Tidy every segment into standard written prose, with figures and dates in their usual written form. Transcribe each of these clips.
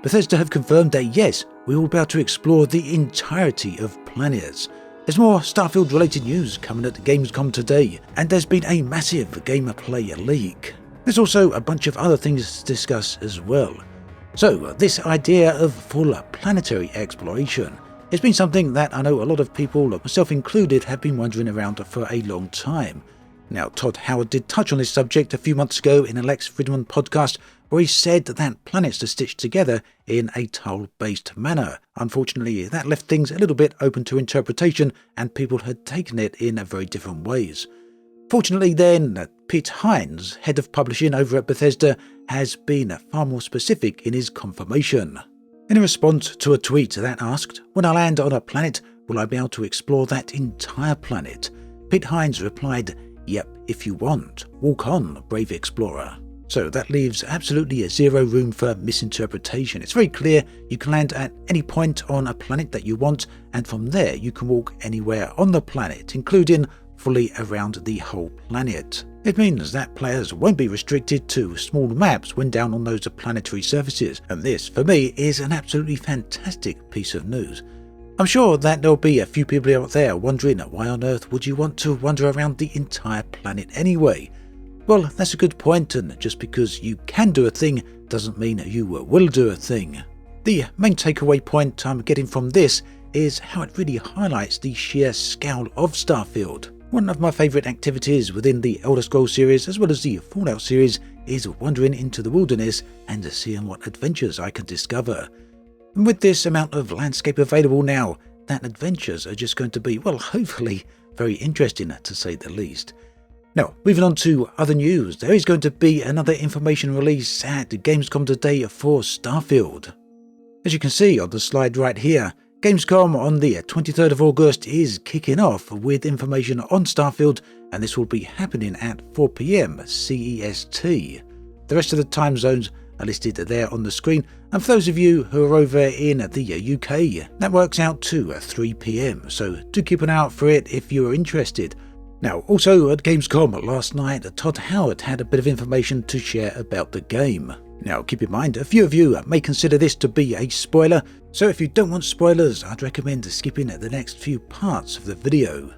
Bethesda have confirmed that yes, we will be able to explore the entirety of planets. There's more Starfield related news coming at Gamescom today, and there's been a massive gameplay leak. There's also a bunch of other things to discuss as well. So this idea of full planetary exploration has been something that I know a lot of people, myself included, have been wondering around for a long time. Now, Todd Howard did touch on this subject a few months ago in a Lex Fridman podcast, where he said that planets are stitched together in a tile-based manner. Unfortunately, that left things a little bit open to interpretation, and people had taken it in very different ways. Fortunately then, Pete Hines, head of publishing over at Bethesda, has been far more specific in his confirmation. In response to a tweet that asked, "When I land on a planet, will I be able to explore that entire planet?" Pete Hines replied, "Yep, if you want. Walk on, brave explorer." So that leaves absolutely zero room for misinterpretation. It's very clear you can land at any point on a planet that you want, and from there you can walk anywhere on the planet, including fully around the whole planet. It means that players won't be restricted to small maps when down on those planetary surfaces, and this, for me, is an absolutely fantastic piece of news. I'm sure that there'll be a few people out there wondering, why on earth would you want to wander around the entire planet anyway? Well, that's a good point, and just because you can do a thing doesn't mean you will do a thing. The main takeaway point I'm getting from this is how it really highlights the sheer scale of Starfield. One of my favourite activities within the Elder Scrolls series as well as the Fallout series is wandering into the wilderness and seeing what adventures I can discover. And with this amount of landscape available now, that adventures are just going to be, well, hopefully very interesting to say the least. Now, moving on to other news, there is going to be another information release at Gamescom today for Starfield. As you can see on the slide right here, Gamescom on the 23rd of August is kicking off with information on Starfield, and this will be happening at 4 PM CEST. The rest of the time zones are listed there on the screen, and for those of you who are over in the UK, that works out to 3 PM, so do keep an eye out for it if you are interested. Now, also at Gamescom last night, Todd Howard had a bit of information to share about the game. Now, keep in mind, a few of you may consider this to be a spoiler, so if you don't want spoilers, I'd recommend skipping the next few parts of the video.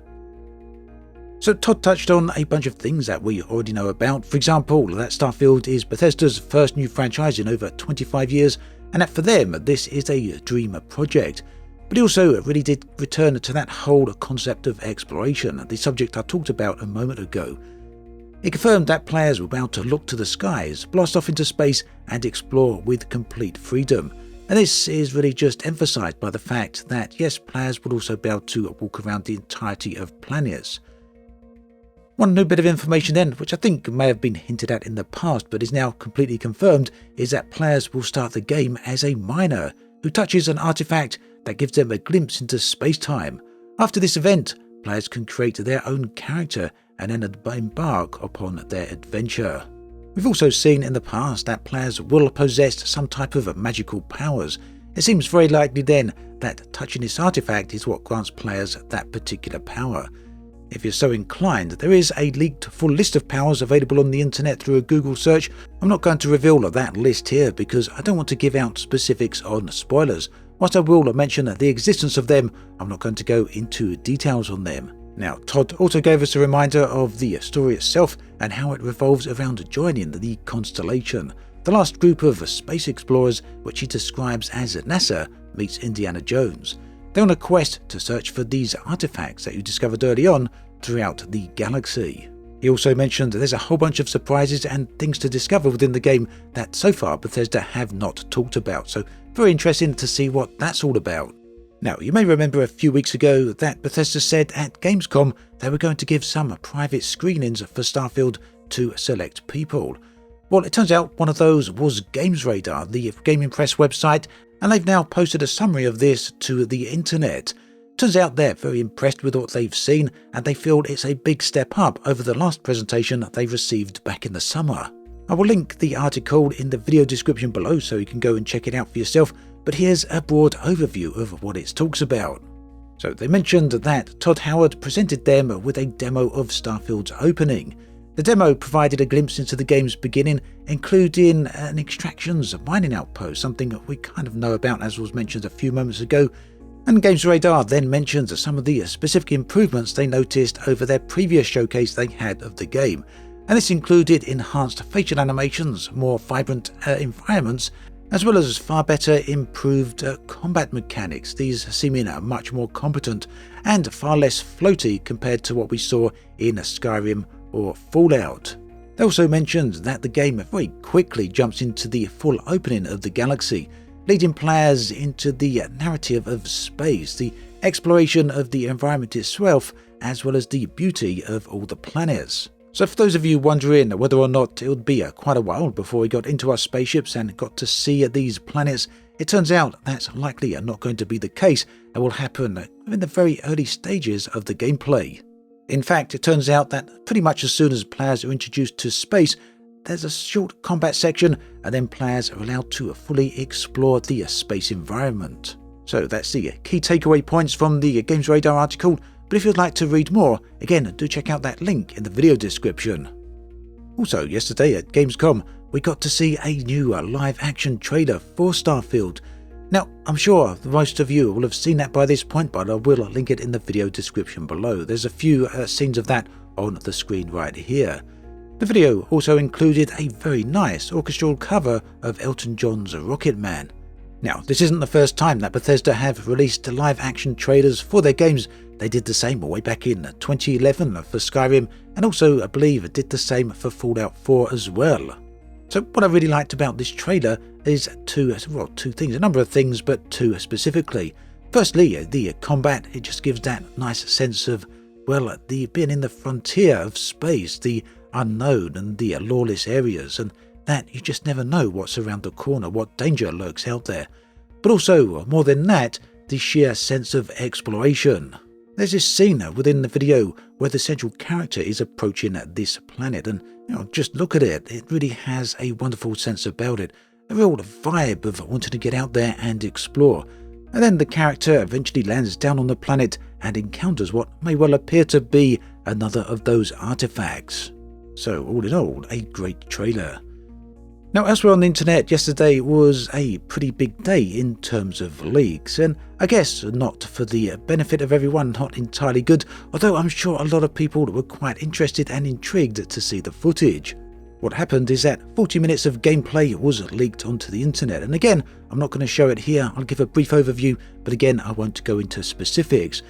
So Todd touched on a bunch of things that we already know about. For example, that Starfield is Bethesda's first new franchise in over 25 years, and that for them, this is a dream project. But he also really did return to that whole concept of exploration, the subject I talked about a moment ago. He confirmed that players will be able to look to the skies, blast off into space, and explore with complete freedom. And this is really just emphasised by the fact that yes, players will also be able to walk around the entirety of planets. One new bit of information then, which I think may have been hinted at in the past but is now completely confirmed, is that players will start the game as a miner who touches an artifact that gives them a glimpse into space-time. After this event, players can create their own character and then embark upon their adventure. We've also seen in the past that players will possess some type of magical powers. It seems very likely then that touching this artifact is what grants players that particular power. If you're so inclined, there is a leaked full list of powers available on the internet through a Google search. I'm not going to reveal that list here because I don't want to give out specifics on spoilers. Whilst I will mention the existence of them, I'm not going to go into details on them. Now, Todd also gave us a reminder of the story itself and how it revolves around joining the Constellation, the last group of space explorers which he describes as NASA meets Indiana Jones. They're on a quest to search for these artifacts that you discovered early on throughout the galaxy. He also mentioned that there's a whole bunch of surprises and things to discover within the game that so far Bethesda have not talked about, so very interesting to see what that's all about. Now, you may remember a few weeks ago that Bethesda said at Gamescom they were going to give some private screenings for Starfield to select people. Well, it turns out one of those was GamesRadar, the gaming press website, and they've now posted a summary of this to the internet. Turns out they're very impressed with what they've seen, and they feel it's a big step up over the last presentation they received back in the summer. I will link the article in the video description below so you can go and check it out for yourself, but here's a broad overview of what it talks about. So they mentioned that Todd Howard presented them with a demo of Starfield's opening. The demo provided a glimpse into the game's beginning, including an extractions mining outpost, something that we kind of know about as was mentioned a few moments ago. And Games Radar then mentioned some of the specific improvements they noticed over their previous showcase they had of the game. And this included enhanced facial animations, more vibrant environments, as well as far better improved combat mechanics, these seeming much more competent and far less floaty compared to what we saw in Skyrim or Fallout. They also mentioned that the game very quickly jumps into the full opening of the galaxy, leading players into the narrative of space, the exploration of the environment itself, as well as the beauty of all the planets. So for those of you wondering whether or not it would be quite a while before we got into our spaceships and got to see these planets, it turns out that's likely not going to be the case and will happen in the very early stages of the gameplay. In fact, it turns out that pretty much as soon as players are introduced to space, there's a short combat section and then players are allowed to fully explore the space environment. So that's the key takeaway points from the Games Radar article. But if you'd like to read more, again, do check out that link in the video description. Also, yesterday at Gamescom, we got to see a new live-action trailer for Starfield. Now, I'm sure most of you will have seen that by this point, but I will link it in the video description below. There's a few scenes of that on the screen right here. The video also included a very nice orchestral cover of Elton John's Rocket Man. Now, this isn't the first time that Bethesda have released live-action trailers for their games. They did the same way back in 2011 for Skyrim, and also I believe did the same for Fallout 4 as well. So what I really liked about this trailer is two things, a number of things, but two specifically. Firstly, the combat, it just gives that nice sense of, well, the being in the frontier of space, the unknown and the lawless areas, and that you just never know what's around the corner, what danger lurks out there. But also, more than that, the sheer sense of exploration. There's this scene within the video where the central character is approaching this planet, and just look at it. It really has a wonderful sense about it, a real vibe of wanting to get out there and explore. And then the character eventually lands down on the planet and encounters what may well appear to be another of those artifacts. So all in all, a great trailer. Now, elsewhere on the internet, yesterday was a pretty big day in terms of leaks, and I guess not for the benefit of everyone, not entirely good, although I'm sure a lot of people were quite interested and intrigued to see the footage. What happened is that 40 minutes of gameplay was leaked onto the internet, and again, I'm not going to show it here. I'll give a brief overview, but again, I won't go into specifics.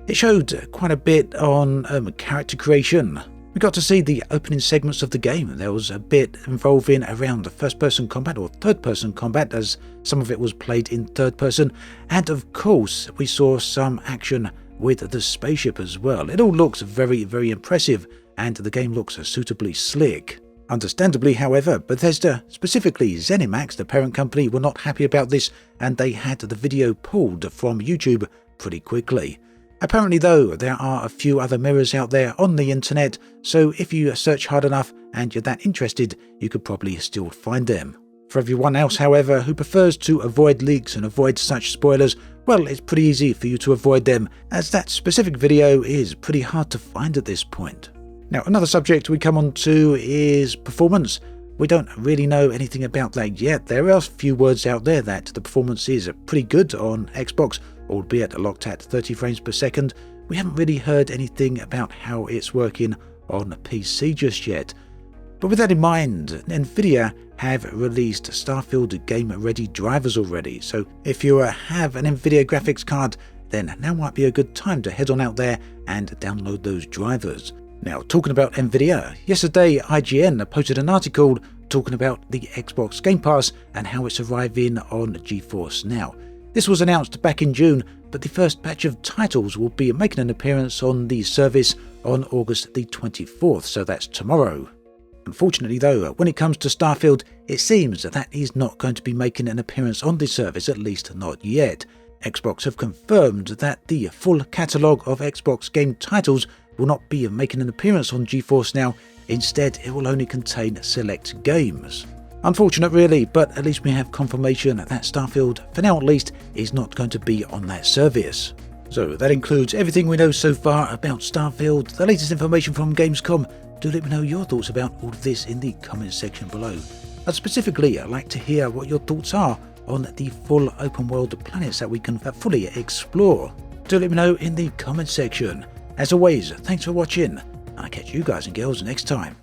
It showed quite a bit on character creation. We got to see the opening segments of the game. There was a bit involving around the first-person combat or third-person combat, as some of it was played in third-person. And of course, we saw some action with the spaceship as well. It all looks very, very impressive, and the game looks suitably slick. Understandably, however, Bethesda, specifically ZeniMax, the parent company, were not happy about this, and they had the video pulled from YouTube pretty quickly. Apparently though, there are a few other mirrors out there on the internet, so if you search hard enough and you're that interested, you could probably still find them. For everyone else, however, who prefers to avoid leaks and avoid such spoilers, well, it's pretty easy for you to avoid them, as that specific video is pretty hard to find at this point. Now, another subject we come on to is performance. We don't really know anything about that yet. There are a few words out there that the performance is pretty good on Xbox, albeit locked at 30 frames per second. We haven't really heard anything about how it's working on PC just yet. But with that in mind, Nvidia have released Starfield game-ready drivers already, so if you have an Nvidia graphics card, then now might be a good time to head on out there and download those drivers. Now, talking about Nvidia, yesterday IGN posted an article talking about the Xbox Game Pass and how it's arriving on GeForce Now. This was announced back in June, but the first batch of titles will be making an appearance on the service on August the 24th, so that's tomorrow. Unfortunately though, when it comes to Starfield, it seems that is not going to be making an appearance on the service, at least not yet. Xbox have confirmed that the full catalogue of Xbox game titles will not be making an appearance on GeForce Now. Instead, it will only contain select games. Unfortunate really, but at least we have confirmation that Starfield, for now at least, is not going to be on that service. So that includes everything we know so far about Starfield, the latest information from Gamescom, do let me know your thoughts about all of this in the comments section below. Specifically, I'd like to hear what your thoughts are on the full open world planets that we can fully explore. Do let me know in the comments section. As always, thanks for watching, and I'll catch you guys and girls next time.